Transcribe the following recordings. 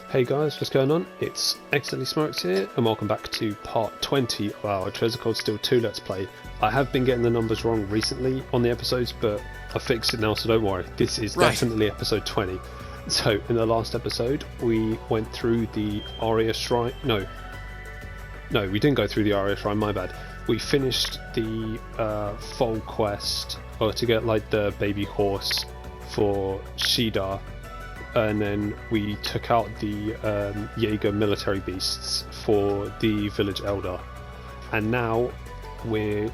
Hey guys, what's going on? It's xdeadlysmoorex here, and welcome back to part 20 of our Treasure Cold Steel 2 Let's Play. I have been getting the numbers wrong recently on the episodes, but I fixed it now, so don't worry. This is definitely episode 20. So, in the last episode, we went through the Aria Shrine. No, we didn't go through the Aria Shrine, my bad. We finished the Foal quest, or to get like the baby horse for Shida. And then we took out the Jaeger military beasts for the village elder, and now we're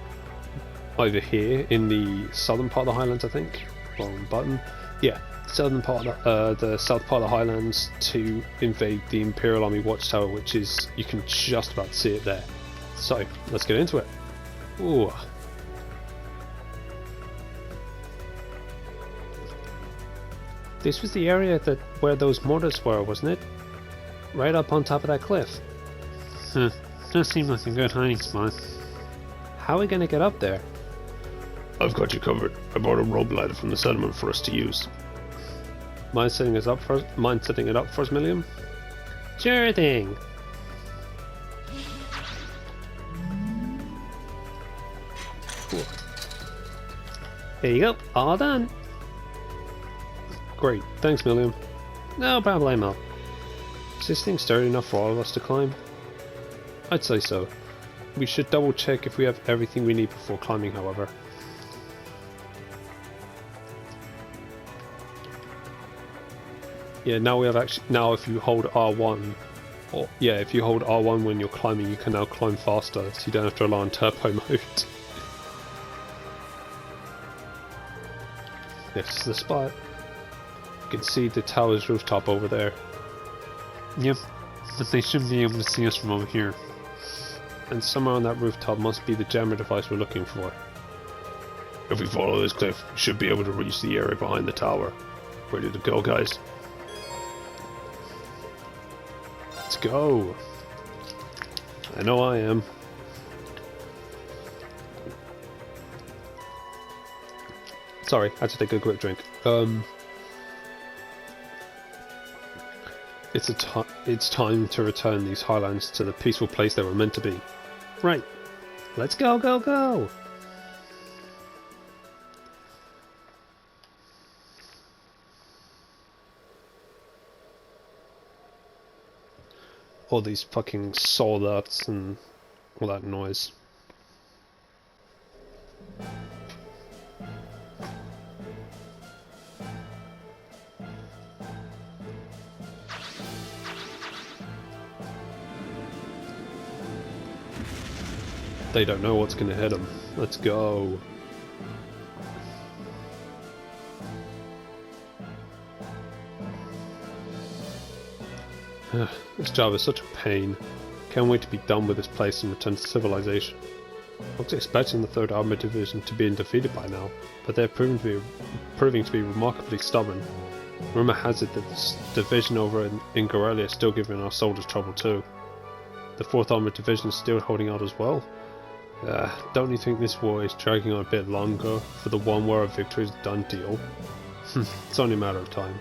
over here in the southern part of the Highlands, I think. Wrong button. Yeah, southern part of the south part of the Highlands to invade the Imperial Army watchtower, which is, you can just about see it there. So let's get into it. Ooh. This was the area where those mortars were, wasn't it? Right up on top of that cliff. Does seem like a good hiding spot. How are we gonna get up there? I've got you covered. I brought a rope ladder from the settlement for us to use. Mind setting it up first, Milliam? Sure thing. Cool. Here you go, all done. Great, thanks Milliam. No problemo. Is this thing sturdy enough for all of us to climb? I'd say so. We should double check if we have everything we need before climbing, however. Yeah, now we have now if you hold R1, if you hold R1 when you're climbing, you can now climb faster, so you don't have to rely on turbo mode. This is the spot. You can see the tower's rooftop over there. Yep, but they shouldn't be able to see us from over here. And somewhere on that rooftop must be the jammer device we're looking for. If we follow this cliff, we should be able to reach the area behind the tower. Ready to go, guys? Let's go! I know I am. Sorry, I had to take a quick drink. It's time to return these highlands to the peaceful place they were meant to be. Right, let's go, go, go! All these fucking soul alerts and all that noise. They don't know what's gonna hit them. Let's go. This job is such a pain. Can't wait to be done with this place and return to civilization. I was expecting the 3rd Armored Division to be defeated by now, but they're proving to be remarkably stubborn. Rumor has it that this division over in Gorelia is still giving our soldiers trouble too. The 4th Armored Division is still holding out as well. Don't you think this war is dragging on a bit longer for the one where a victory is a done deal? It's only a matter of time.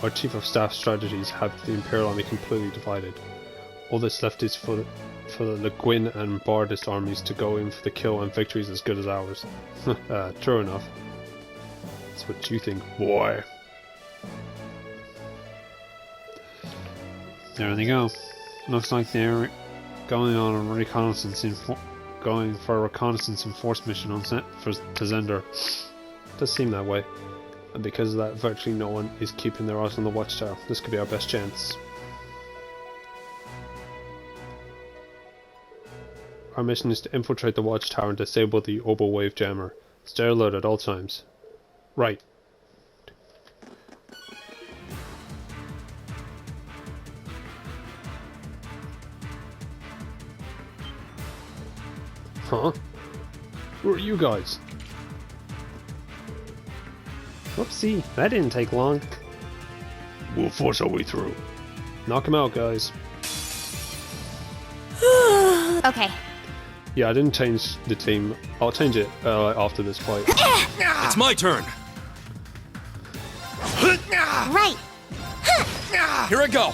Our Chief of Staff strategies have the Imperial Army completely divided. All that's left is for the Le Guin and Bardist armies to go in for the kill, and victories as good as ours. True enough. That's what you think, boy. There they go. Looks like they're going on a reconnaissance going for a reconnaissance and force mission to Zender. Does seem that way. And because of that, virtually no one is keeping their eyes on the watchtower. This could be our best chance. Our mission is to infiltrate the watchtower and disable the orbital wave jammer. Stay alert at all times. Right. Huh? Who are you guys? Whoopsie, that didn't take long. We'll force our way through. Knock him out, guys. Okay. Yeah, I didn't change the team. I'll change it after this fight. It's my turn. Right. Here I go.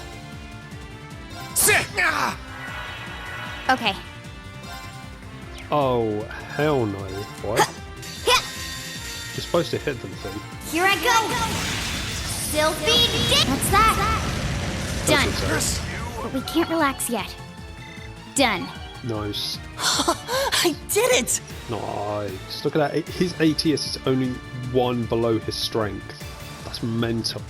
Okay. Oh, hell no, boy. You're supposed to hit them, see? Here I go! Sylphie Dick! What's that? Done. That's But we can't relax yet. Done. nice. I did it! Nice. Look at that. His ATS is only 1 below his strength. That's mental.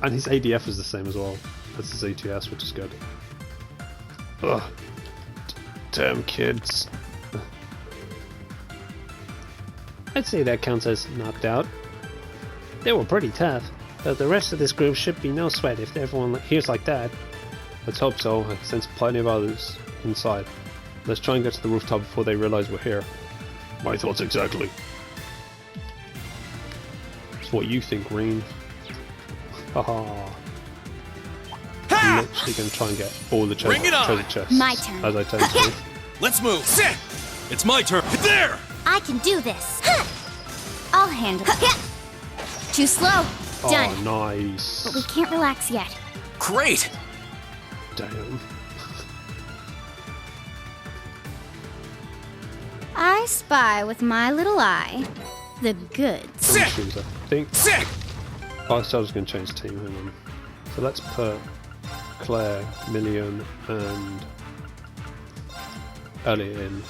And his ADF is the same as well as his ATS, which is good. Ugh. Damn kids. I'd say that counts as knocked out. They were pretty tough, but the rest of this group should be no sweat if everyone here's like that. Let's hope so. I sense plenty of others inside. Let's try and get to the rooftop before they realize we're here. My thoughts exactly. It's what you think, Reen. Haha. I'm literally going to try and get all the treasure chests. My turn. As I tend to. Let's move. It's my turn. There! I can do this. I'll handle it. Too slow. Done. Oh, nice. But we can't relax yet. Great! Damn. I spy with my little eye the goods. Choose, I think. Oh, so I was going to change team. Hang on. So let's put Claire, Million, and Elliot in.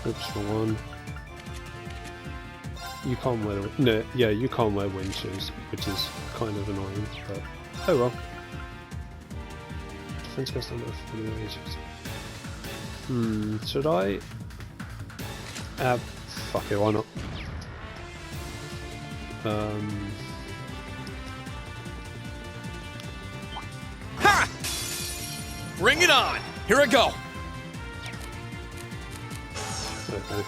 Oops, wrong one. You can't wear no, yeah, you can't wear wind shoes, which is kind of annoying, but oh well. Defense best under 40 ages. Should I? Fuck it, why not? Ha! Bring it on! Here I go! Okay.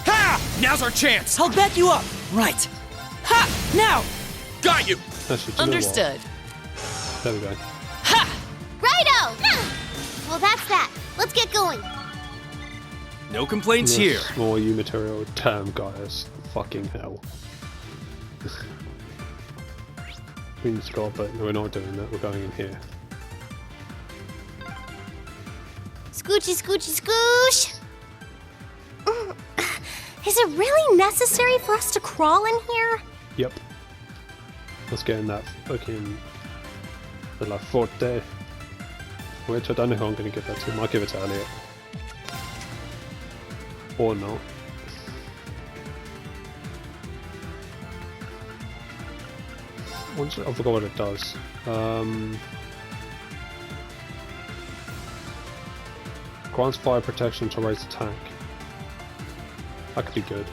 Ha! Now's our chance! I'll back you up! Right. Ha! Now! Got you! Actually, do you know Understood. what? There we go. Righto! Well, that's that. Let's get going. No complaints here. Small U material. Damn, guys. Fucking hell. Queen's got, but we're not doing that. We're going in here. Scoochy, scoochy, scoosh! Is it really necessary for us to crawl in here? Yep. Let's get in that fucking the La Forte. Which I don't know who I'm going to give that to. I might give it to Elliot. Or not. I forgot what it does. Grants fire protection to raise attack. That could be good.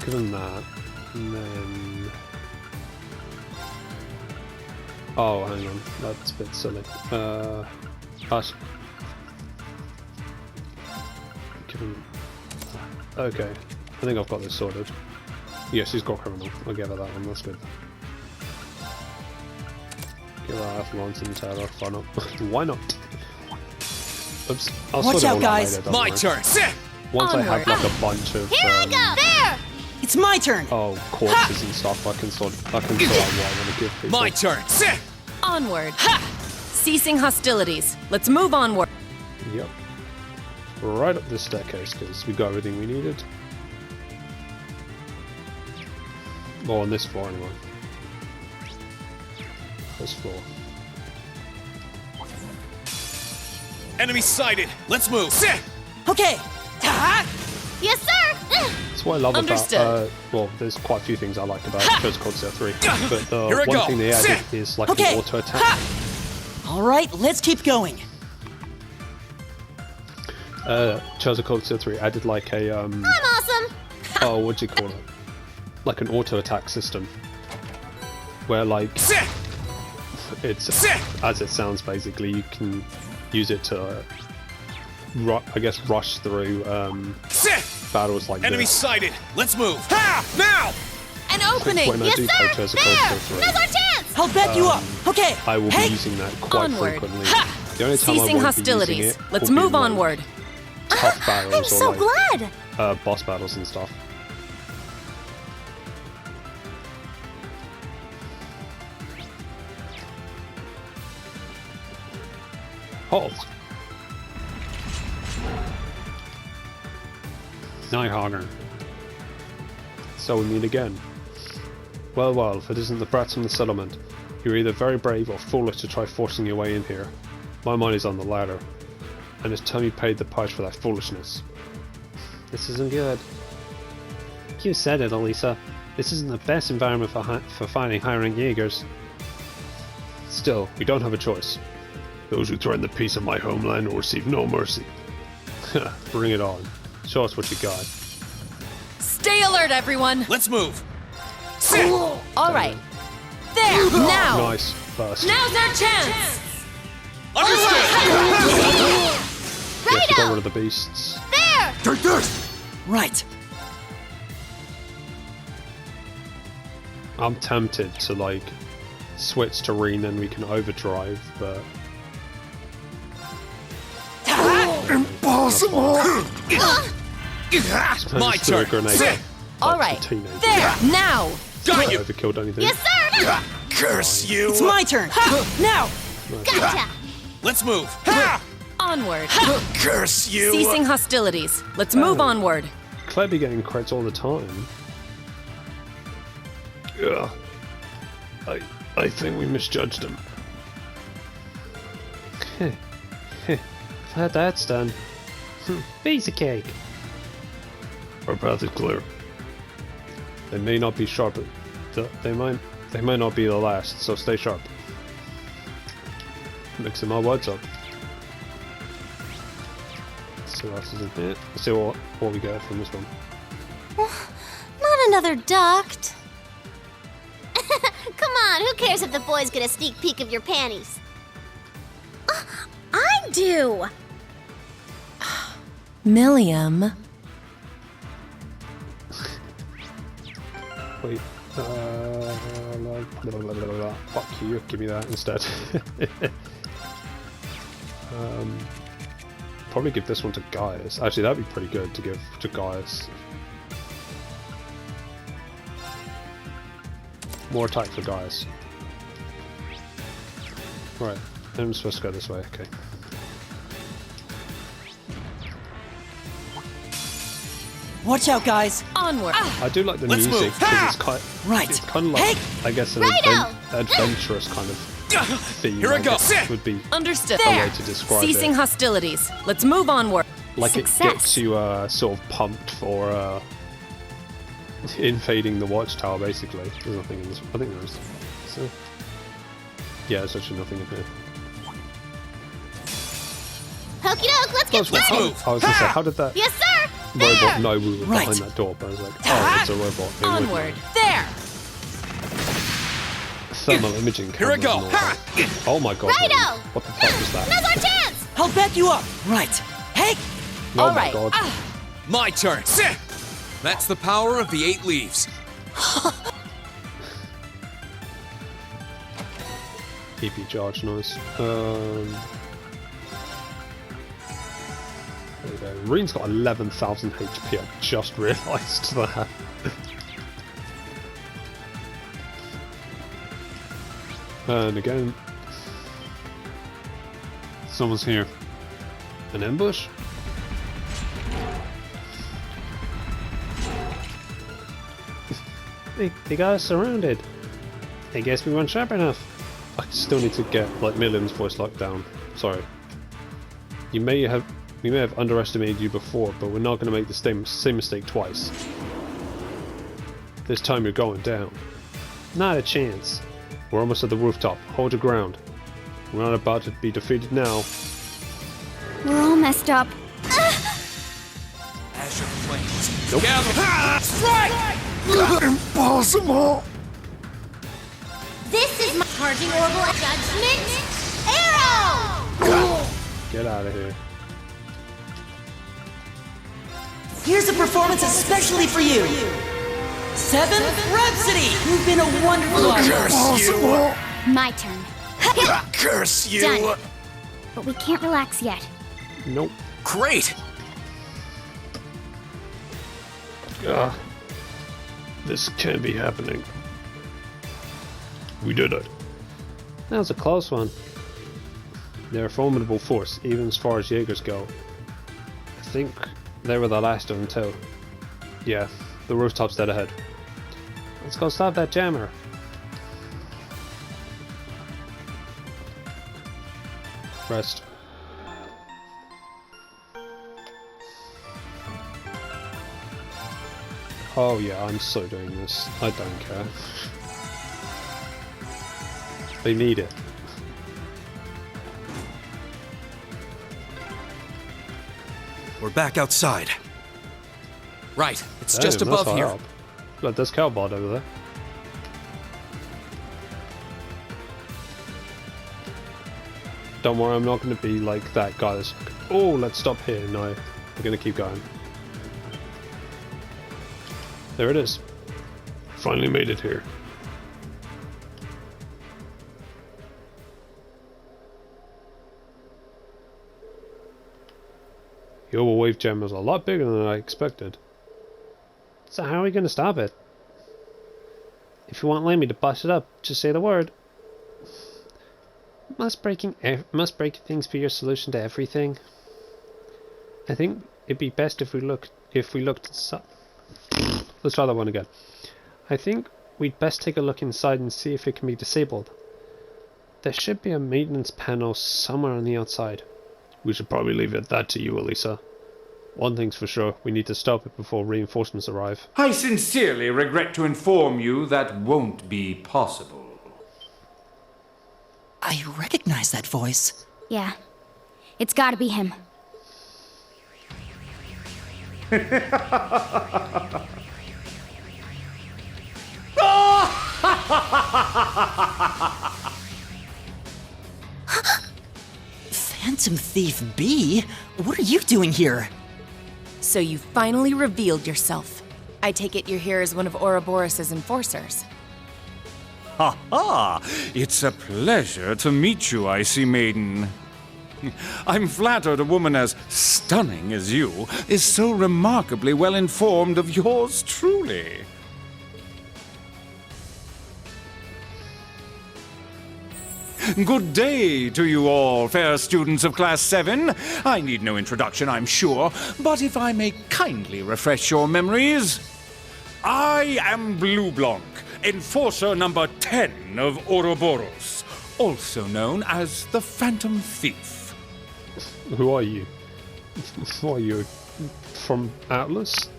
Give him that. And then... Oh, hang on. That's a bit silly. Pass. Give him... Okay. I think I've got this sorted. Yes, he's got criminal. I'll give her that one. That's good. Give her Athlons and Terror. Why not? Why not? Oops. I'll Watch sort it out, all guys. later, don't My worry. turn! Once I have like a bunch of Here I go! There! It's my turn! oh corpses and stuff, I can sort out what I want to give people. My turn! Onward. Ceasing hostilities. Let's move onward. Yep. Right up this staircase because we got everything we needed. Well, on this floor anyway. This floor. Enemy sighted! Let's move! Okay! Ha! Yes, sir! That's what I love Understood. about, well, there's quite a few things I like about Chosen Cold 3, but the Here I one go. thing they added is like Okay. an auto attack. Alright, let's keep going. Chosen Cold 3 added like a, I'm awesome! oh, what do you call it? Like an auto attack system. Where like, it's, as it sounds basically, you can use it to, I guess, rush through battles like Enemy this. sighted! Let's move! Ha! Now! An opening. When I Yes, do sir! play Chosen Cold There! 3, Now's our chance! I'll back you up. Okay. I will hey. be using that quite Onward. frequently. The only time Ceasing I won't hostilities. Be using it Let's will be move like onward. tough battles I'm or so like, glad! boss battles and stuff. Halt! Nighthawker. So we meet again. Well, well, if it isn't the brats from the settlement, you're either very brave or foolish to try forcing your way in here. My money's on the latter, and it's time you paid the price for that foolishness. This isn't good. You said it, Elisa. This isn't the best environment for fighting high-rank Jaegers. Still, we don't have a choice. Those who threaten the peace of my homeland will receive no mercy. Bring it on. Show us what you got. Stay alert, everyone. Let's move. All right. There. Now. Nice. First. Now's our chance. Understood. You have to get rid of the beasts. There! Take this! Right. I'm tempted to like switch to Reen and we can overdrive, but Impossible! My just threw a turn. grenade. All Like right. some teenager. There. Now. Got you. Overkilled anything? Yes, sir! Curse you. It's my turn! Now! Gotcha! Let's move. Onward. Curse you. Ceasing hostilities. Let's move onward. Klebby getting crits all the time. Yeah. I think we misjudged him. Glad that's done. Piece of cake. Our path is clear. They may not be sharp. They might not be the last, so stay sharp. Mixing my words up. Let's see what else is in here. Let's see what we get from this one. Not another duct. Come on, who cares if the boys get a sneak peek of your panties? I do! Milliam. Wait. Fuck you. Give me that instead. Probably give this one to Gaius. Actually, that'd be pretty good to give to Gaius. More attack for Gaius. Right, I'm supposed to go this way, okay. Watch out, guys! Onward. I do like the Let's music move. because it's kind of like, Hey! I guess, an Righto! adventurous kind of theme. Here I go. guess would be Understood. a way There. to describe Ceasing it. hostilities. Let's move onward. Like Success. it gets you sort of pumped for invading the watchtower, basically. There's nothing in this. I think there is. So, yeah, there's actually nothing in here. Hokey doke, let's get Let's started! move. I was gonna say, how did that Yes, sir! robot There! know we were Right. behind that door? But I was like, oh, it's a robot. It would know. Onward. There. Thermal imaging Here I cameras go. and all that. Oh my god. Righto! man. What the fuck was that? Now's our chance! I'll back you up! Right. Hey! Oh All my right. god. My turn. That's the power of the 8 leaves. EP charge, nice. There we go. Reen's got 11,000 HP, I just realised that. And again, Someone's here. an ambush? They got us surrounded. I guess we weren't sharp enough. I still need to get like Milliam's voice locked down. Sorry. We may have underestimated you before, but we're not going to make the same mistake twice. This time you're going down. Not a chance. We're almost at the rooftop. Hold your ground. We're not about to be defeated now. We're all messed up. Azure flames. Nope. Gather. Strike! Impossible! This is my charging orbital judgment arrow! Get out of here. Here's a performance especially for you! 7th Rhapsody! You've been a wonderful Curse My turn. Curse you! Done. But we can't relax yet. Nope. Great! This can't be happening. We did it. That was a close one. They're a formidable force, even as far as Jaegers go. I think they were the last of them too. Yeah, the rooftop's dead ahead. Let's go stop that jammer. Rest. Oh yeah, I'm so doing this. I don't care. They need it. We're back outside. Right, it's just Damn, that's above high here. up. Look, there's Cowbot over there. Don't worry, I'm not going to be like that guy that's like, oh, let's stop here. No, we're going to keep going. There it is. Finally made it here. The orbital wave gem was a lot bigger than I expected. So how are we going to stop it? If you want Lemmy to bust it up, just say the word. Must break things be your solution to everything? I think it'd be best if we looked inside. Let's try that one again. I think we'd best take a look inside and see if it can be disabled. There should be a maintenance panel somewhere on the outside. We should probably leave it at that to you, Elisa. One thing's for sure, we need to stop it before reinforcements arrive. I sincerely regret to inform you that won't be possible. I recognize that voice. Yeah. It's gotta be him. Phantom Thief B? What are you doing here? So you finally revealed yourself. I take it you're here as one of Ouroboros' enforcers. Ha ha! It's a pleasure to meet you, Icy Maiden. I'm flattered a woman as stunning as you is so remarkably well informed of yours truly. Good day to you all, fair students of Class 7. I need no introduction, I'm sure, but if I may kindly refresh your memories, I am Blue Blanc, Enforcer number 10 of Ouroboros, also known as the Phantom Thief. Who are you? What are you? From Atlas?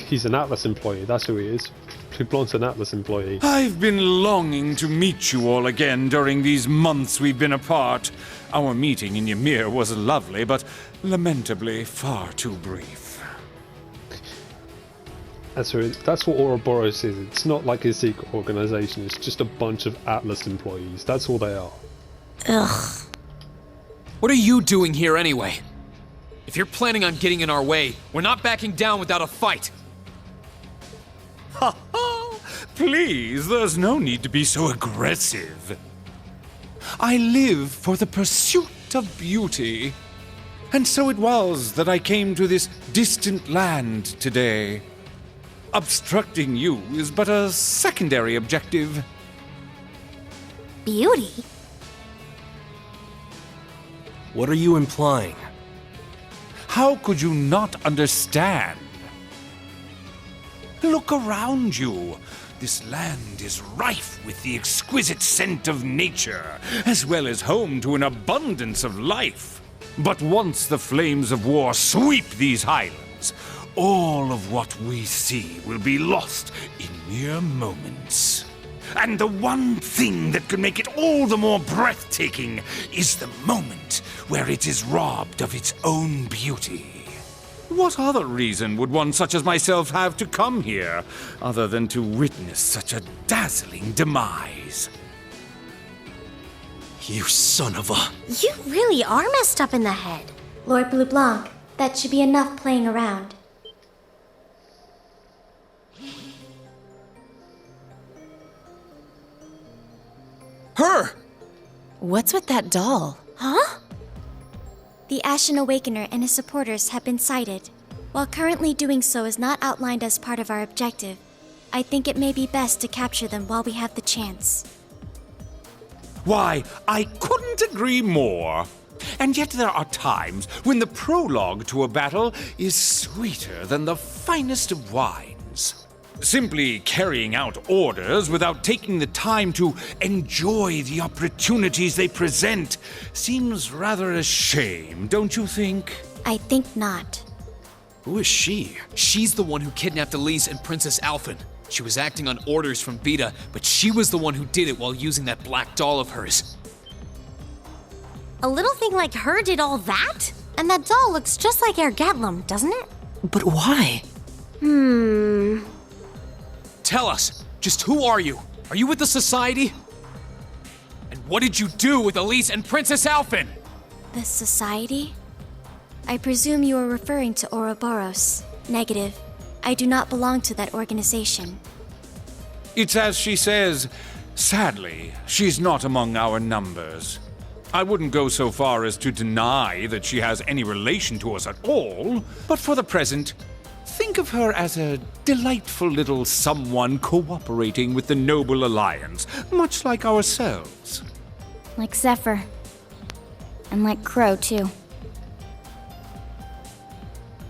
He's an Atlas employee, that's who he is. Blue Blanc's an Atlas employee. I've been longing to meet you all again during these months we've been apart. Our meeting in Ymir was lovely, but lamentably far too brief. That's what Ouroboros is. It's not like a secret organization, it's just a bunch of Atlas employees. That's all they are. Ugh. What are you doing here anyway? If you're planning on getting in our way, we're not backing down without a fight. Ha ha! Please, there's no need to be so aggressive. I live for the pursuit of beauty. And so it was that I came to this distant land today. Obstructing you is but a secondary objective. Beauty? What are you implying? How could you not understand? Look around you. This land is rife with the exquisite scent of nature, as well as home to an abundance of life. But once the flames of war sweep these highlands, all of what we see will be lost in mere moments. And the one thing that can make it all the more breathtaking is the moment where it is robbed of its own beauty. What other reason would one such as myself have to come here, other than to witness such a dazzling demise? You son of a... You really are messed up in the head. Lord Blue Blanc, that should be enough playing around. Her! What's with that doll? Huh? The Ashen Awakener and his supporters have been sighted. While currently doing so is not outlined as part of our objective, I think it may be best to capture them while we have the chance. Why, I couldn't agree more. And yet there are times when the prologue to a battle is sweeter than the finest of wines. Simply carrying out orders without taking the time to enjoy the opportunities they present seems rather a shame, don't you think? I think not. Who is she? She's the one who kidnapped Elise and Princess Alphen. She was acting on orders from Beta, but she was the one who did it while using that black doll of hers. A little thing like her did all that? And that doll looks just like Ergatlum, doesn't it? But why? Tell us, just who are you? Are you with the Society? And what did you do with Elise and Princess Alphen? The Society? I presume you are referring to Ouroboros. Negative. I do not belong to that organization. It's as she says, sadly, she's not among our numbers. I wouldn't go so far as to deny that she has any relation to us at all, but for the present, think of her as a delightful little someone cooperating with the Noble Alliance, much like ourselves. Like Zephyr. And like Crow, too.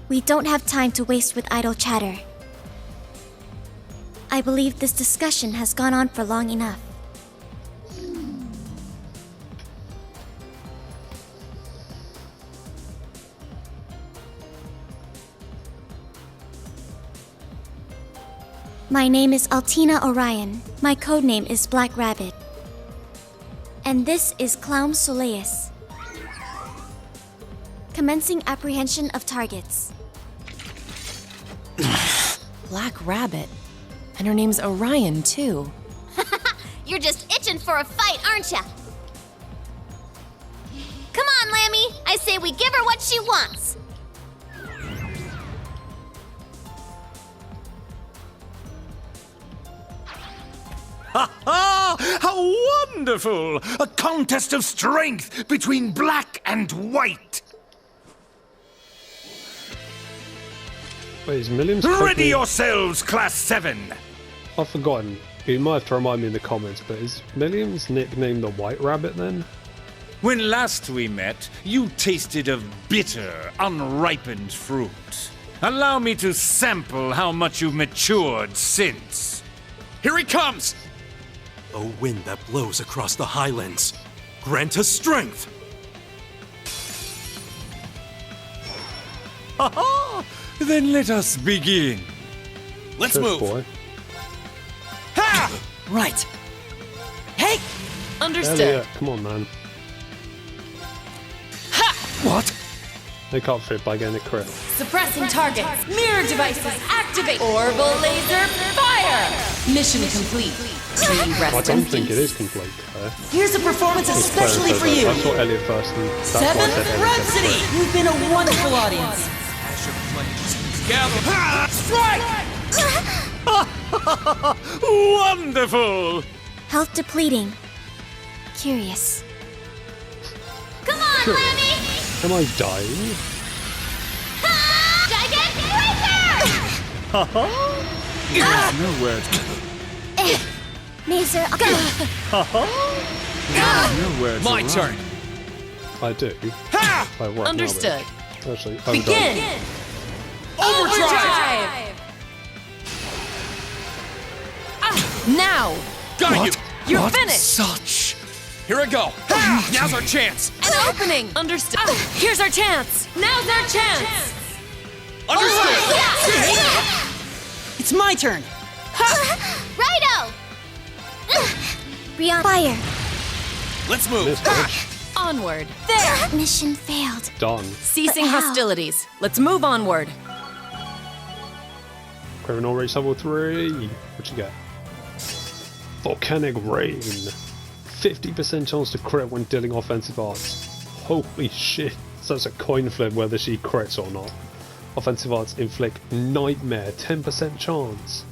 We don't have time to waste with idle chatter. I believe this discussion has gone on for long enough. My name is Altina Orion. My codename is Black Rabbit. And this is Clown Soleus. Commencing apprehension of targets. Black Rabbit. And her name's Orion, too. You're just itching for a fight, aren't ya? Come on, Lammy. I say we give her what she wants. Ha ha! How wonderful! A contest of strength between black and white! Wait, is Millions Ready quickly... yourselves, Class 7! I've forgotten. You might have to remind me in the comments, but is Millions nicknamed the White Rabbit then? When last we met, you tasted of bitter, unripened fruit. Allow me to sample how much you've matured since. Here he comes! A wind that blows across the highlands. Grant us strength! Ha ha! Then let us begin. Let's Good move! boy. Ha! Right. Hey! Understood. Elliot, come on, man. What? They can't fit by getting it crit. Suppressing targets. Mirror devices activate. Orbital laser fire. Mission complete. I don't think it is complete. Here's a performance especially for you. I saw Elliot first, and that's why I Seventh said Elliot. Rhapsody! You've been a wonderful audience. As your flames gather. Strike! Wonderful! Health depleting. Curious. Come on, Lammy! Am I dying? Gigantic Breaker! No words. Mazer. No words. My turn! I do. Ha! Like, right Understood. Now, actually, oh, Begin. Overdrive! Now. Got you! You're finished. Such. Here I go! Now's our chance! An opening. Understood. Here's our chance. Now's our chance. Understood! It's my turn. Righto! Beyond fire. Let's move! This bitch. Onward. There. Mission failed. Done. Ceasing But how? hostilities. Let's move onward. Criminal Race Level 3. What you got? Volcanic Rain. 50% chance to crit when dealing offensive arts. Holy shit. So it's a coin flip whether she crits or not. Offensive arts inflict Nightmare. 10% chance.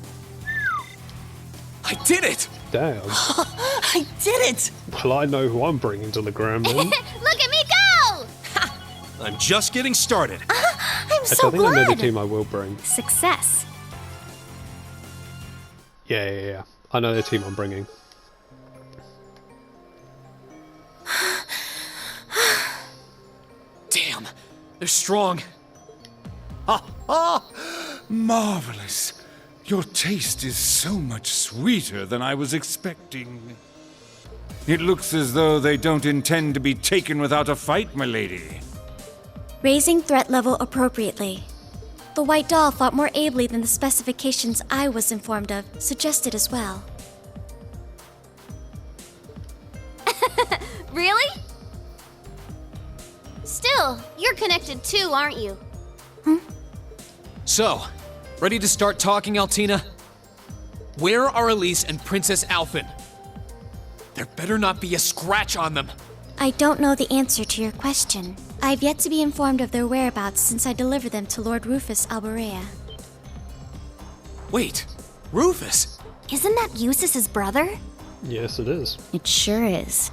I did it! Damn. I did it! Well, I know who I'm bringing to the ground then. Look at me go! I'm just getting started. I'm Actually, so I think I know the glad! team I will bring. Success. Yeah. I know the team I'm bringing. They're strong. Marvelous. Your taste is so much sweeter than I was expecting. It looks as though they don't intend to be taken without a fight, my lady. Raising threat level appropriately. The white doll fought more ably than the specifications I was informed of suggested as well. Really? Still, you're connected too, aren't you? So, ready to start talking, Altina? Where are Elise and Princess Alphen? There better not be a scratch on them. I don't know the answer to your question. I've yet to be informed of their whereabouts since I delivered them to Lord Rufus Alborea. Wait, Rufus? Isn't that Eustace's brother? Yes, it is. It sure is.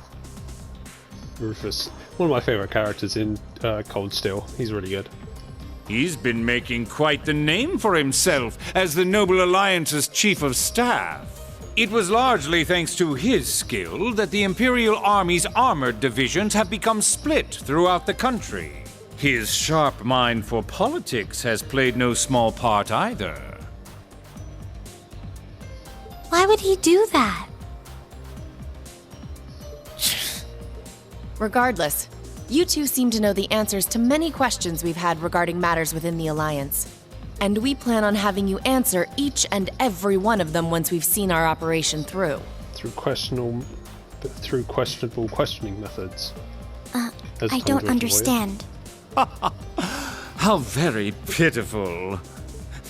Rufus. One of my favourite characters in Cold Steel. He's really good. He's been making quite the name for himself as the Noble Alliance's chief of staff. It was largely thanks to his skill that the Imperial Army's armored divisions have become split throughout the country. His sharp mind for politics has played no small part either. Why would he do that? Regardless, you two seem to know the answers to many questions we've had regarding matters within the Alliance. And we plan on having you answer each and every one of them once we've seen our operation through. Through questionable questioning methods. I don't understand. How very pitiful.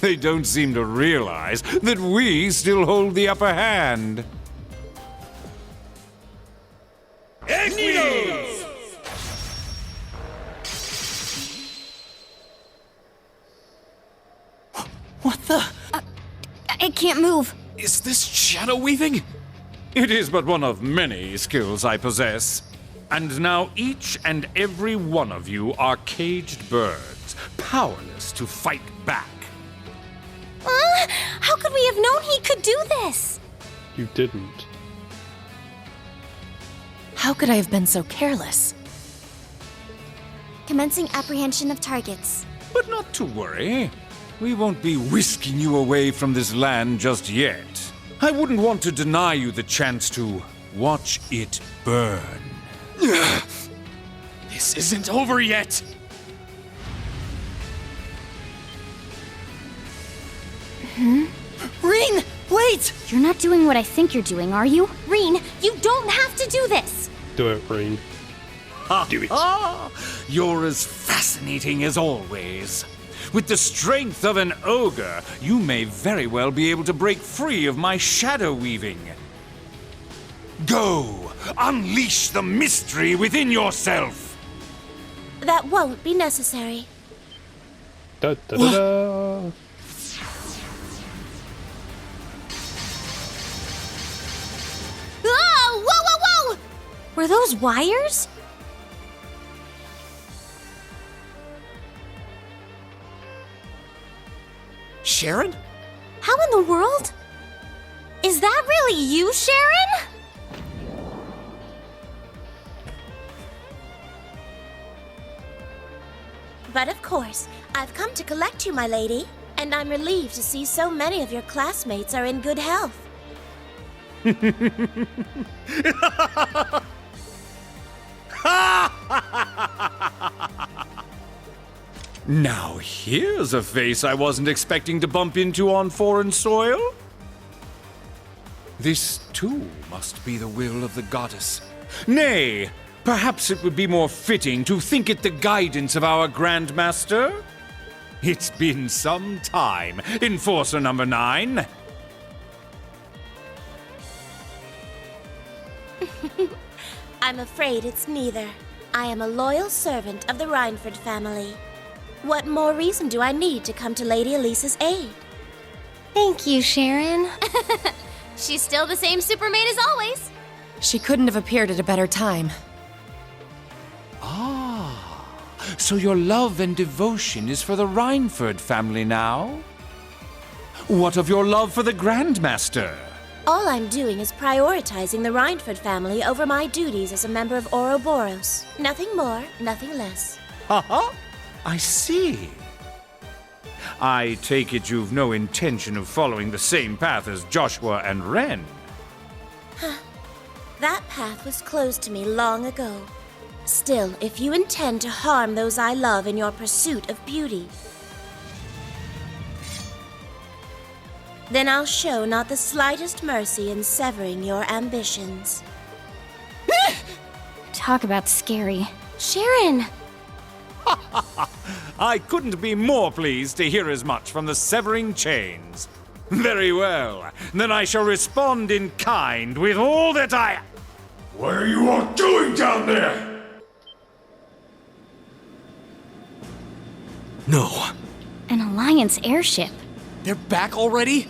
They don't seem to realize that we still hold the upper hand. What the? I can't move. Is this shadow weaving? It is but one of many skills I possess. And now each and every one of you are caged birds, powerless to fight back. How could we have known he could do this? You didn't. How could I have been so careless? Commencing apprehension of targets. But not to worry. We won't be whisking you away from this land just yet. I wouldn't want to deny you the chance to watch it burn. This isn't over yet. Rin, wait! You're not doing what I think you're doing, are you? Reen, you don't have to do this! Do it, Breen. Do it. You're as fascinating as always. With the strength of an ogre, you may very well be able to break free of my shadow weaving. Go! Unleash the mystery within yourself! That won't be necessary. Da, da, da, da. Oh, whoa, whoa, whoa! Were those wires? Sharon? How in the world? Is that really you, Sharon? But of course, I've come to collect you, my lady. And I'm relieved to see so many of your classmates are in good health. Now here's a face I wasn't expecting to bump into on foreign soil. This too must be the will of the goddess. Nay, perhaps it would be more fitting to think it the guidance of our Grand Master? It's been some time, Enforcer number 9. I'm afraid it's neither. I am a loyal servant of the Rhineford family. What more reason do I need to come to Lady Elisa's aid? Thank you, Sharon. She's still the same Supermaid as always. She couldn't have appeared at a better time. So your love and devotion is for the Rhineford family now? What of your love for the Grandmaster? All I'm doing is prioritizing the Rhineford family over my duties as a member of Ouroboros. Nothing more, nothing less. Haha! I see. I take it you've no intention of following the same path as Joshua and Ren. That path was closed to me long ago. Still, if you intend to harm those I love in your pursuit of beauty, then I'll show not the slightest mercy in severing your ambitions. Talk about scary. Sharon! I couldn't be more pleased to hear as much from the severing chains. Very well, then I shall respond in kind with all that I... What are you all doing down there? No. An Alliance airship. They're back already?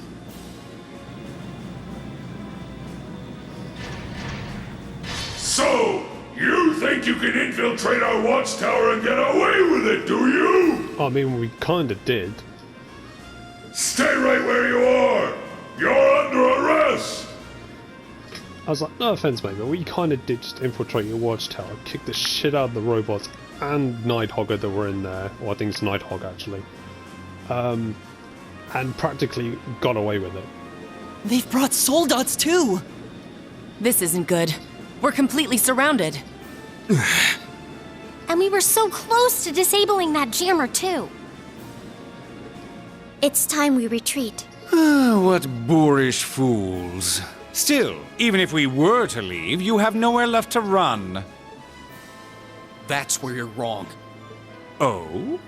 So, you think you can infiltrate our watchtower and get away with it, do you? I mean, we kinda did. Stay right where you are! You're under arrest! I was like, no offense, mate, but we kinda did just infiltrate your watchtower, kick the shit out of the robots and Nighthogger that were in there, or I think it's Nighthog actually, and practically got away with it. They've brought soldats too! This isn't good. We're completely surrounded. And we were so close to disabling that jammer, too. It's time we retreat. What boorish fools. Still, even if we were to leave, you have nowhere left to run. That's where you're wrong. Oh?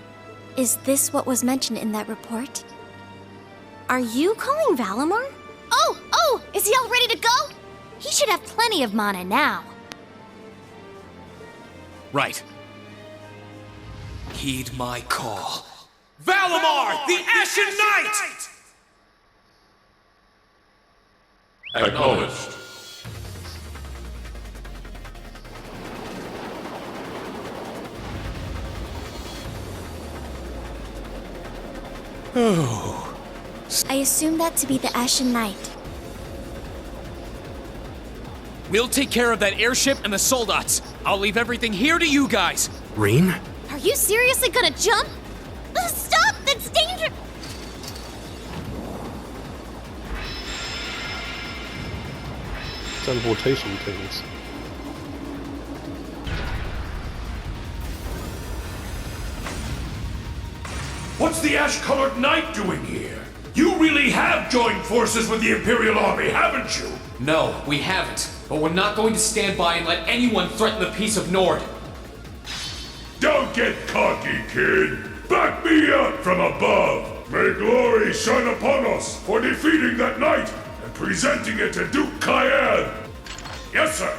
Is this what was mentioned in that report? Are you calling Valimar? Oh! Is he all ready to go? He should have plenty of mana now. Right. Heed my call. Valimar, the Ashen Knight! Acknowledged. Oh. I assume that to be the Ashen Knight. We'll take care of that airship and the soldats. I'll leave everything here to you guys. Rain? Are you seriously gonna jump? Stop! That's dangerous! Teleportation things. What's the ash-colored knight doing here? You really have joined forces with the Imperial Army, haven't you? No, we haven't. But we're not going to stand by and let anyone threaten the peace of Nord. Don't get cocky, kid. Back me up from above. May glory shine upon us for defeating that knight and presenting it to Duke Kayad. Yes, sir.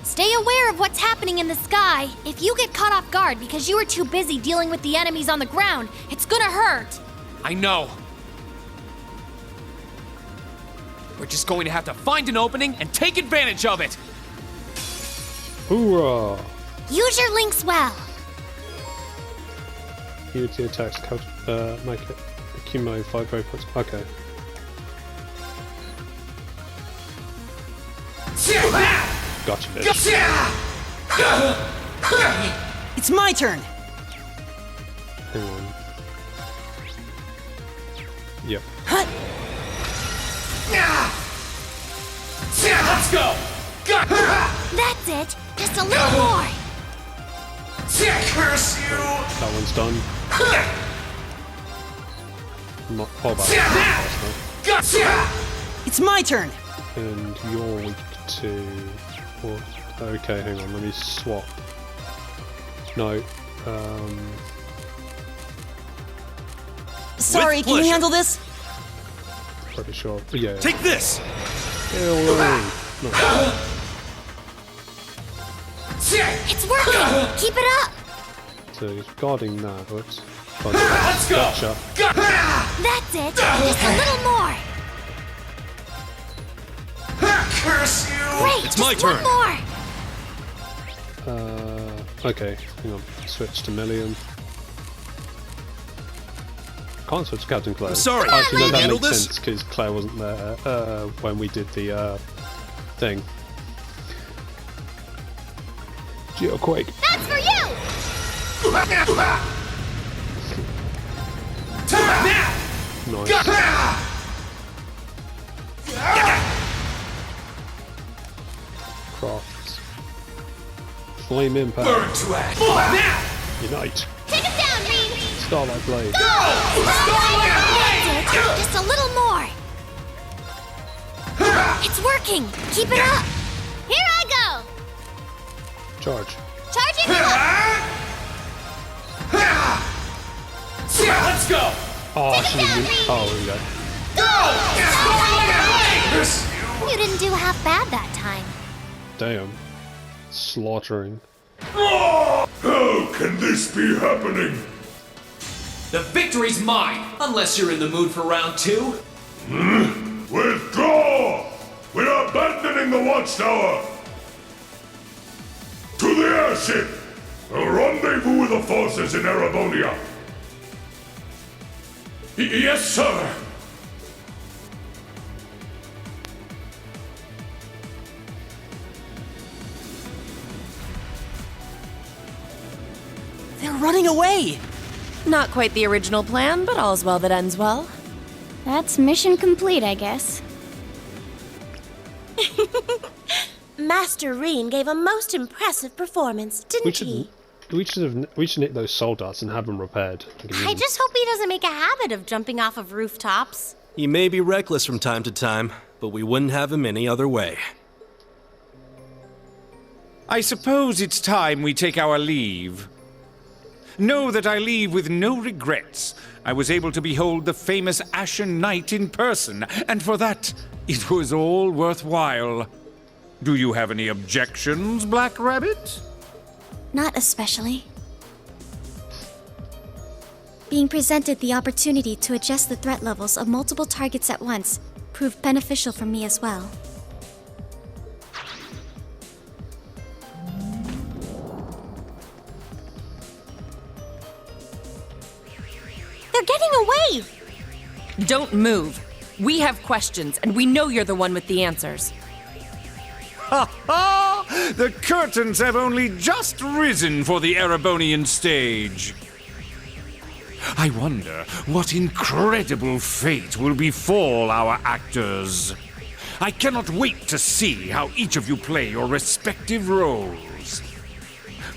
Stay aware of what's happening in the sky. If you get caught off guard because you were too busy dealing with the enemies on the ground, it's gonna hurt. I know. We're just going to have to find an opening and take advantage of it. Hoorah! Use your links well. Use the attacks, make it accumulate 5 grade points. Okay. Gotcha, bitch. It's my turn! Hang on. Yep. Let's go! That's it. Just a little more. Curse you! That one's done. Not all about It's my turn! And you're weak to... What? Okay, hang on, let me swap. No, Sorry, can you handle this? pretty sure. Yeah. Take this! It's working. Keep it up. So he's guarding that, right? Let's go! Gotcha. That's it. Just a little more. Curse you! Great. It's just my turn. One more. Okay, hang on. Switch to Million. Can't switch to Captain Claire. Sorry, Actually, no, can you that handle makes this? sense because Claire wasn't there when we did the thing. Geoquake. That's for you. Nice. Crafts. Flame impact. Burn to ash. Unite. Take him down, Reed! Starlight blade. Just a little more! It's working! Keep it up! Here I go! Charge. Charging! Let's go! Oh, I Take it should have down, used. Reed. Oh, there we go. You didn't do half bad that time. Damn. Slaughtering. How can this be happening? The victory's mine, unless you're in the mood for round 2. Withdraw! We're abandoning the watchtower! To the airship! A rendezvous with the forces in Erebonia! Yes, sir! They're running away! Not quite the original plan, but all's well that ends well. That's mission complete, I guess. Master Reen gave a most impressive performance, didn't he? We should nick those soul darts and have them repaired. I just hope he doesn't make a habit of jumping off of rooftops. He may be reckless from time to time, but we wouldn't have him any other way. I suppose it's time we take our leave. Know that I leave with no regrets. I was able to behold the famous Ashen Knight in person, and for that, it was all worthwhile. Do you have any objections, Black Rabbit? Not especially. Being presented the opportunity to adjust the threat levels of multiple targets at once proved beneficial for me as well. They're getting away! Don't move. We have questions, and we know you're the one with the answers. Ha ha! The curtains have only just risen for the Erebonian stage. I wonder what incredible fate will befall our actors. I cannot wait to see how each of you play your respective roles.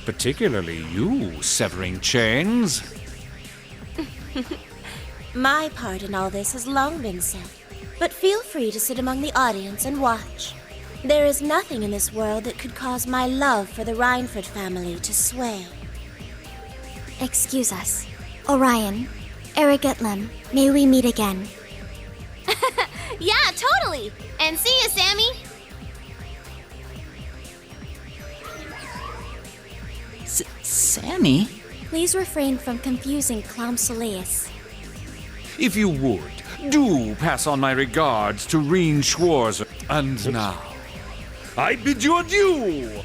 Particularly you, Severing Chains. My part in all this has long been set, but feel free to sit among the audience and watch. There is nothing in this world that could cause my love for the Rhineford family to sway. Excuse us. Orion, Erigetlem, may we meet again? Yeah, totally! And see you, Sammy! Sammy? Please refrain from confusing Clown Soleus. If you would, do pass on my regards to Reen Schwarzer. And now, I bid you adieu!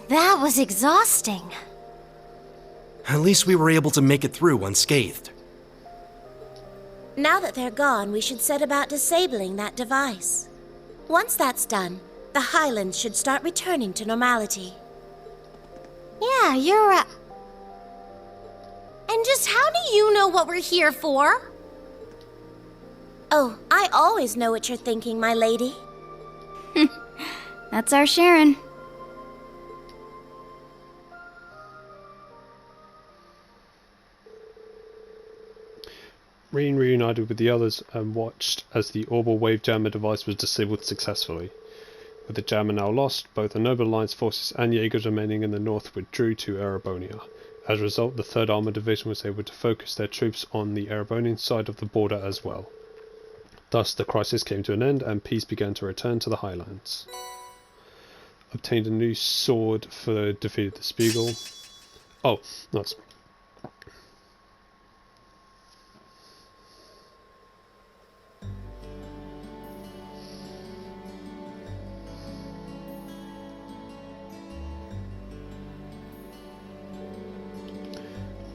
That was exhausting. At least we were able to make it through unscathed. Now that they're gone, we should set about disabling that device. Once that's done, the Highlands should start returning to normality. Yeah, you're And just how do you know what we're here for? Oh, I always know what you're thinking, my lady. That's our Sharon. Reen reunited with the others and watched as the Orbital Wave Jammer device was disabled successfully. With the jammer now lost, both the Noble Alliance forces and Jaegers remaining in the north withdrew to Erebonia. As a result, the 3rd Armored Division was able to focus their troops on the Erebonian side of the border as well. Thus, the crisis came to an end and peace began to return to the Highlands. Obtained a new sword for defeated the Spiegel. Oh, that's...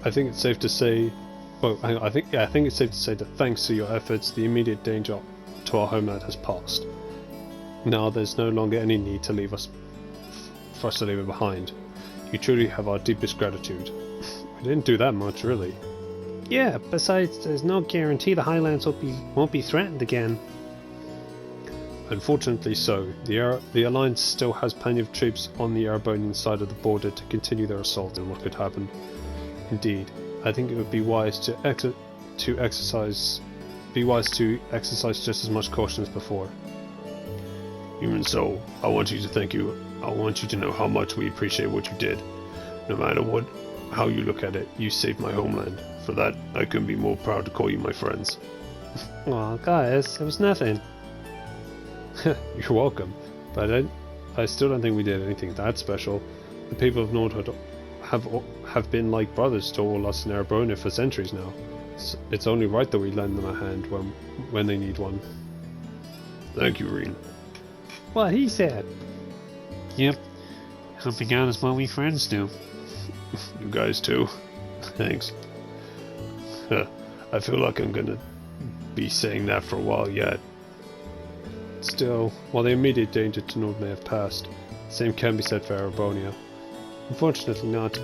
I think it's safe to say Well, hang on, I think it's safe to say that thanks to your efforts, the immediate danger to our homeland has passed. Now there's no longer any need to for us to leave it behind. You truly have our deepest gratitude. We didn't do that much, really. Yeah, besides, there's no guarantee the Highlands won't be threatened again. Unfortunately so. The Alliance still has plenty of troops on the Erebonian side of the border to continue their assault on what could happen. Indeed, I think it would be wise to exercise just as much caution as before. Even so, I want you to thank you. I want you to know how much we appreciate what you did. No matter how you look at it, you saved my homeland. For that, I couldn't be more proud to call you my friends. Aw, guys, it was nothing. You're welcome, but I still don't think we did anything that special. The people of Nordhood have been like brothers to all us in Erebonia for centuries now. It's only right that we lend them a hand when they need one. Thank you, Reen. What he said. Yep. Helping out is what we friends do. You guys too. Thanks. I feel like I'm gonna be saying that for a while yet. Still, while the immediate danger to Nord may have passed, the same can be said for Erebonia. Unfortunately not.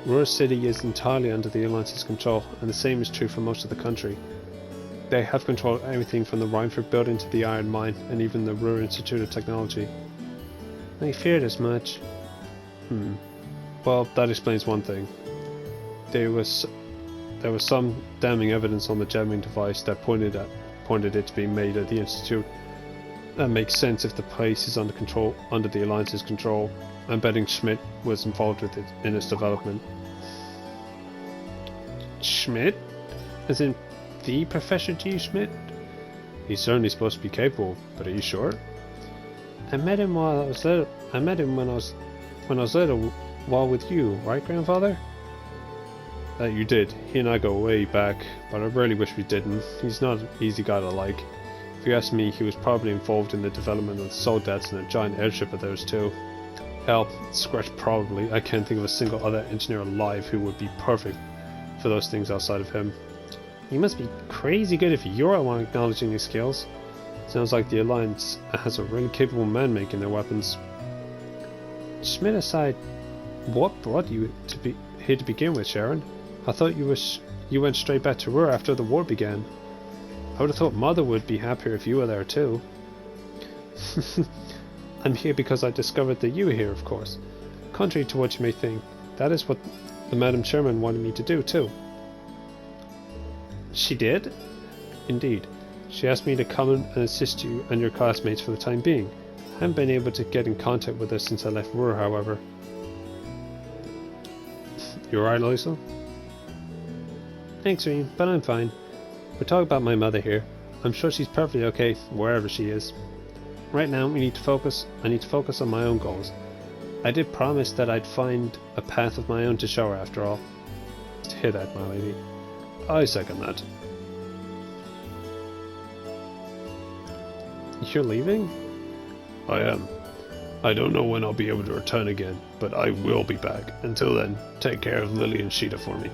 Ruhr City is entirely under the Alliance's control, and the same is true for most of the country. They have control of everything from the Rheinford building to the Iron Mine, and even the Ruhr Institute of Technology. I feared as much. Well, that explains one thing. There was some damning evidence on the jamming device that pointed it to be made at the Institute. That makes sense if the place is under the Alliance's control. I'm betting Schmidt was involved with it in its development. Schmidt? As in the Professor G. Schmidt? He's certainly supposed to be capable, but are you sure? I met him when I was little while with you, right, Grandfather? That you did. He and I go way back, but I really wish we didn't. He's not an easy guy to like. If you ask me, he was probably involved in the development of the Soldats and a giant airship of theirs too. Hell, Scratch probably. I can't think of a single other engineer alive who would be perfect for those things outside of him. You must be crazy good if you're the one acknowledging his skills. Sounds like the Alliance has a really capable man making their weapons. Schmidt aside, what brought you here to begin with, Sharon? I thought you went straight back to Ruhr after the war began. I would have thought Mother would be happier if you were there too. I'm here because I discovered that you were here, of course. Contrary to what you may think, that is what the Madam Chairman wanted me to do too. She did? Indeed. She asked me to come and assist you and your classmates for the time being. I haven't been able to get in contact with her since I left Ruhr, however. You alright, Lisa? Thanks, Reem, but I'm fine. We're talking about my mother here. I'm sure she's perfectly okay wherever she is. Right now, I need to focus on my own goals. I did promise that I'd find a path of my own to show her after all. Hear that, my lady. I second that. You're leaving? I am. I don't know when I'll be able to return again, but I will be back. Until then, take care of Lily and Sheeta for me.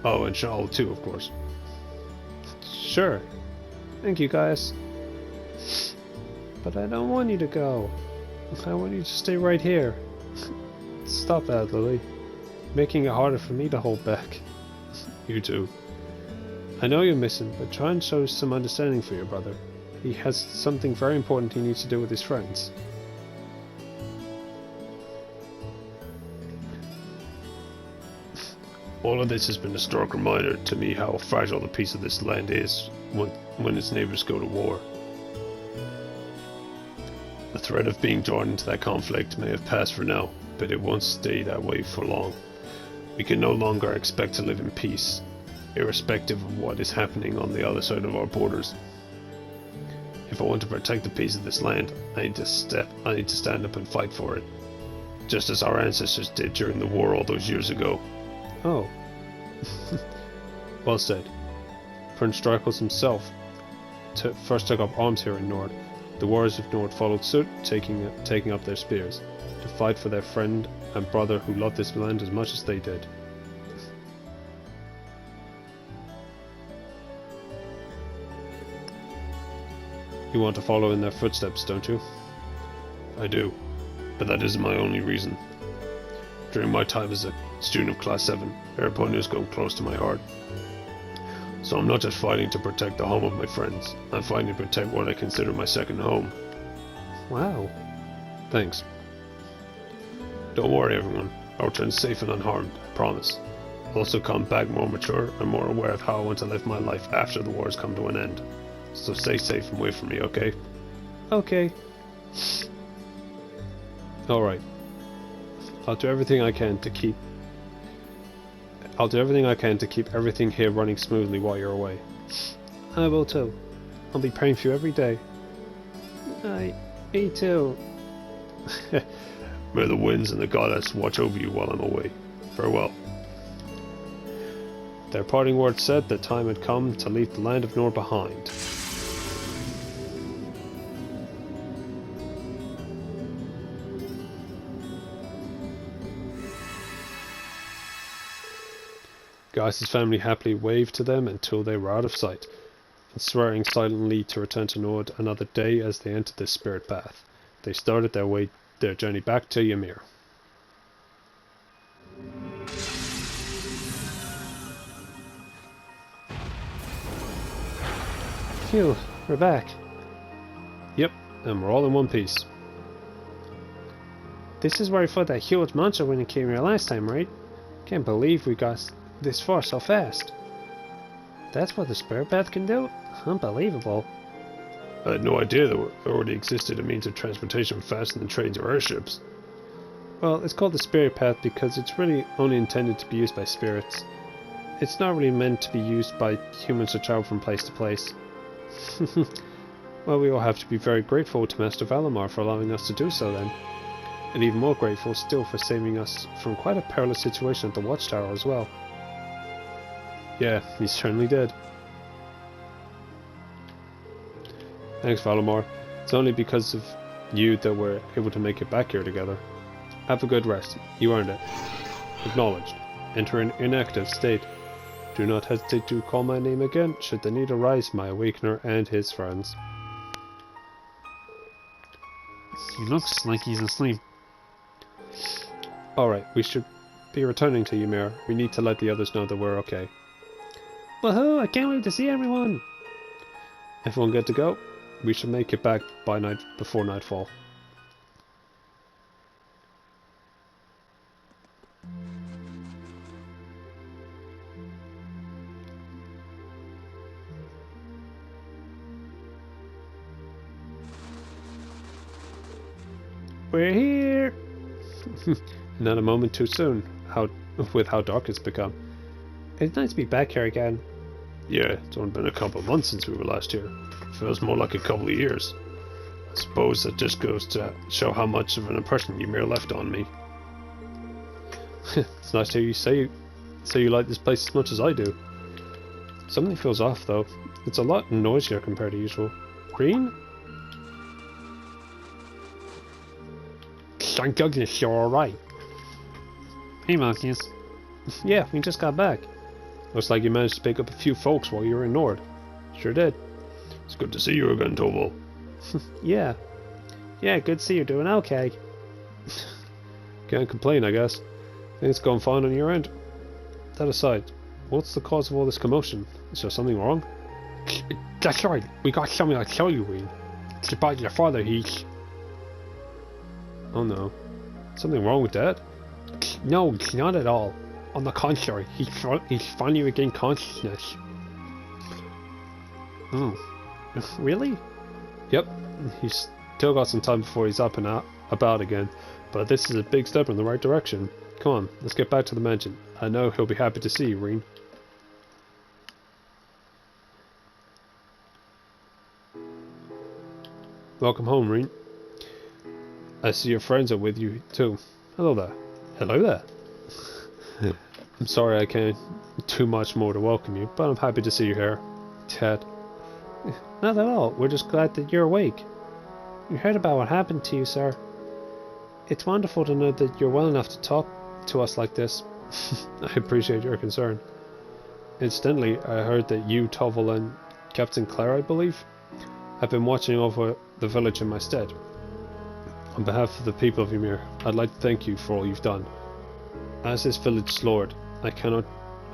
Oh, and Charlotte too, of course. Sure. Thank you, guys. But I don't want you to go. I want you to stay right here. Stop that, Lily. Making it harder for me to hold back. You too. I know you're missing, but try and show some understanding for your brother. He has something very important he needs to do with his friends. All of this has been a stark reminder to me how fragile the peace of this land is when its neighbors go to war. The threat of being drawn into that conflict may have passed for now, but it won't stay that way for long. We can no longer expect to live in peace, irrespective of what is happening on the other side of our borders. If I want to protect the peace of this land, I need to stand up and fight for it, just as our ancestors did during the war all those years ago. Oh. Well said. Prince Dracos himself first took up arms here in Nord. The warriors of Nord followed suit, taking up their spears, to fight for their friend and brother who loved this land as much as they did. You want to follow in their footsteps, don't you? I do, but that isn't my only reason. During my time as a student of Class 7, Araponia has grown close to my heart. So I'm not just fighting to protect the home of my friends, I'm fighting to protect what I consider my second home. Wow. Thanks. Don't worry everyone, I'll return safe and unharmed, I promise. I'll also come back more mature and more aware of how I want to live my life after the wars come to an end. So stay safe and wait for me, okay? Okay. Alright. I'll do everything I can to keep everything here running smoothly while you're away. I will too. I'll be praying for you every day. Me too. May the winds and the goddess watch over you while I'm away. Farewell. Their parting words said that time had come to leave the land of Nor behind. Gaius' family happily waved to them until they were out of sight, and swearing silently to return to Nord another day as they entered the spirit path, they started their journey back to Ymir. Phew, we're back. Yep, and we're all in one piece. This is where we fought that huge monster when it came here last time, right? Can't believe we got this far so fast. That's what the spirit path can do? Unbelievable. I had no idea there already existed a means of transportation faster than trains or airships. Well, it's called the spirit path because it's really only intended to be used by spirits. It's not really meant to be used by humans to travel from place to place. Well, we all have to be very grateful to Master Valimar for allowing us to do so then. And even more grateful still for saving us from quite a perilous situation at the watchtower as well. Yeah, he certainly did. Thanks, Valimar. It's only because of you that we're able to make it back here together. Have a good rest. You earned it. Acknowledged. Enter an inactive state. Do not hesitate to call my name again should the need arise, my Awakener and his friends. He looks like he's asleep. Alright, we should be returning to Ymir. We need to let the others know that we're okay. Woohoo! I can't wait to see everyone! Everyone good to go? We should make it back before nightfall. We're here! Not a moment too soon, with how dark it's become. It's nice to be back here again. Yeah, it's only been a couple of months since we were last here. Feels more like a couple of years. I suppose that just goes to show how much of an impression Ymir left on me. It's nice to hear you say you like this place as much as I do. Something feels off though. It's a lot noisier compared to usual. Green? Thank goodness you're alright. Hey, Marcus. Yeah, we just got back. Looks like you managed to pick up a few folks while you were in Nord. Sure did. It's good to see you again, Toval. Yeah. Yeah, good to see you're doing okay. Can't complain, I guess. Things going fine on your end. That aside, what's the cause of all this commotion? Is there something wrong? That's right. We got something to tell you, Wayne. It's about your father, he's... Oh no. Something wrong with Dad? No, it's not at all. On the contrary, he's finally regained consciousness. Oh. Really? Yep. He's still got some time before he's up and about again, but this is a big step in the right direction. Come on, let's get back to the mansion. I know he'll be happy to see you, Reen. Welcome home, Reen. I see your friends are with you too. Hello there. Hello there. I'm sorry I can't do much more to welcome you, but I'm happy to see you here. Ted. Not at all. We're just glad that you're awake. We heard about what happened to you, sir. It's wonderful to know that you're well enough to talk to us like this. I appreciate your concern. Incidentally, I heard that you, Toval, and Captain Claire, I believe, have been watching over the village in my stead. On behalf of the people of Ymir, I'd like to thank you for all you've done. As this village's lord, I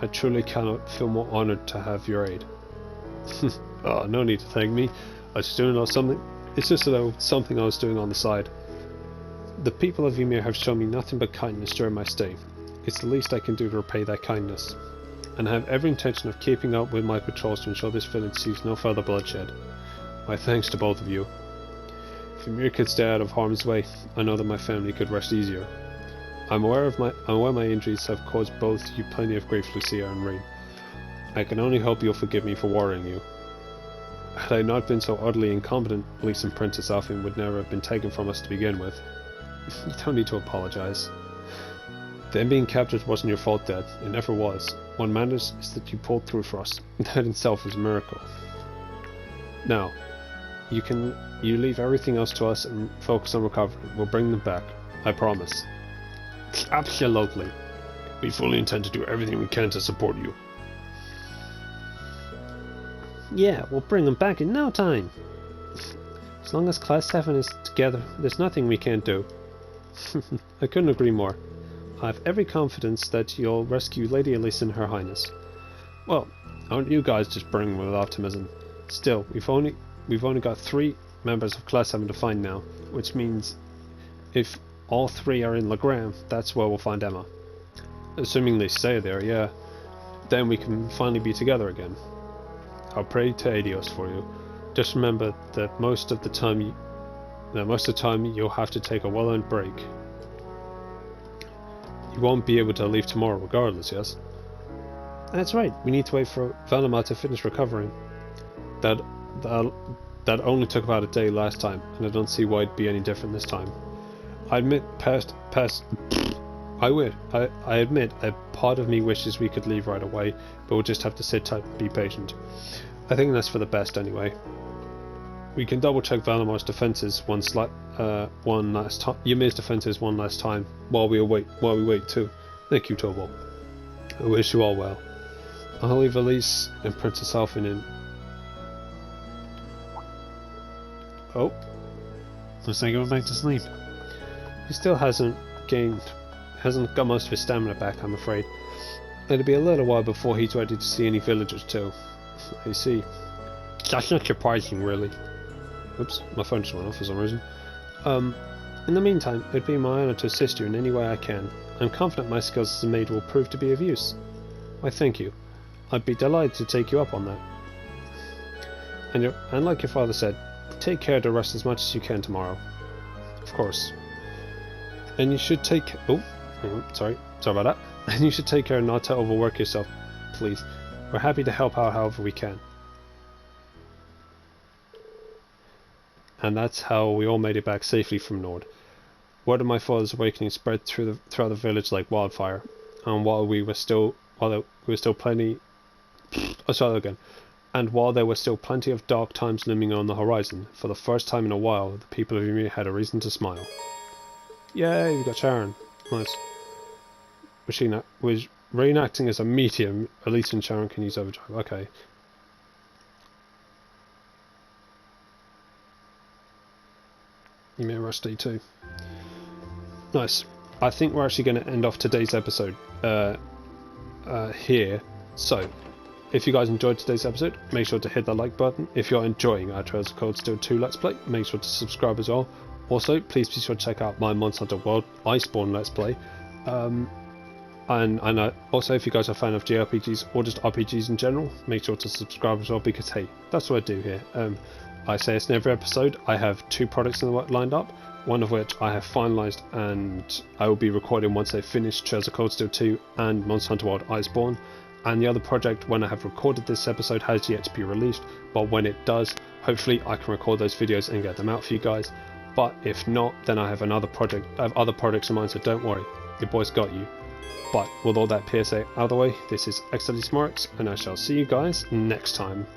truly cannot feel more honored to have your aid. Oh, no need to thank me. I was doing something. It's just something I was doing on the side. The people of Ymir have shown me nothing but kindness during my stay. It's the least I can do to repay that kindness. And I have every intention of keeping up with my patrols to ensure this village sees no further bloodshed. My thanks to both of you. If Ymir could stay out of harm's way, I know that my family could rest easier. I'm aware my injuries have caused both you plenty of grief, Lucia and Rain. I can only hope you'll forgive me for worrying you. Had I not been so utterly incompetent, Lys and Princess Alphen would never have been taken from us to begin with. You don't need to apologize. Them being captured wasn't your fault, Dad. It never was. What matters is that you pulled through for us. That in itself is a miracle. Now, you leave everything else to us and focus on recovery. We'll bring them back. I promise. Absolutely. We fully intend to do everything we can to support you. Yeah, we'll bring them back in no time. As long as Class 7 is together, there's nothing we can't do. I couldn't agree more. I have every confidence that you'll rescue Lady Elise and Her Highness. Well, aren't you guys just brimming with optimism? Still, we've only got 3 members of Class 7 to find now, which means if all 3 are in Legram, that's where we'll find Emma. Assuming they stay there, yeah. Then we can finally be together again. I'll pray to Adios for you. Just remember that most of the time you'll have to take a well-earned break. You won't be able to leave tomorrow regardless, yes? That's right, we need to wait for Valimar to finish recovering. That only took about a day last time, and I don't see why it'd be any different this time. I admit a part of me wishes we could leave right away, but we'll just have to sit tight and be patient. I think that's for the best anyway. We can double check Valimar's defenses one last time. Ymir's defenses one last time while we wait too. Thank you, Torvald. I wish you all well. I'll leave Elise and Princess Alphen in. Oh, looks like he went back to sleep. He still hasn't got most of his stamina back, I'm afraid. It'll be a little while before he's ready to see any villagers too. I see. That's not surprising, really. Oops, my phone just went off for some reason. In the meantime, it'd be my honour to assist you in any way I can. I'm confident my skills as a maid will prove to be of use. Why, thank you. I'd be delighted to take you up on that. And like your father said, take care to rest as much as you can tomorrow. Of course. And you should take... Oh, sorry about that. And you should take care not to overwork yourself, please. We're happy to help out however we can. And that's how we all made it back safely from Nord. Word of my father's awakening spread throughout the village like wildfire. And while there were still plenty of dark times looming on the horizon, for the first time in a while, the people of Ymir had a reason to smile. Yay, we got Sharon. Nice. Was reenacting as a medium, Elise and Sharon can use overdrive. Okay. Ymir Rusty too. Nice. I think we're actually going to end off today's episode here. So, if you guys enjoyed today's episode, make sure to hit that like button. If you're enjoying our Trails of Cold Steel 2 Let's Play, make sure to subscribe as well. Also, please be sure to check out my Monster Hunter World Iceborne Let's Play. And also, if you guys are a fan of JRPGs or just RPGs in general, make sure to subscribe as well, because hey, that's what I do here. I say this in every episode. I have 2 projects in the work lined up, one of which I have finalised and I will be recording once I finish Trails of Cold Steel 2 and Monster Hunter World Iceborne. And the other project, when I have recorded this episode, has yet to be released, but when it does, hopefully I can record those videos and get them out for you guys. But if not, then I have other projects in mind, so don't worry, your boy's got you. But with all that PSA out of the way, this is xdeadlysmoorex, and I shall see you guys next time.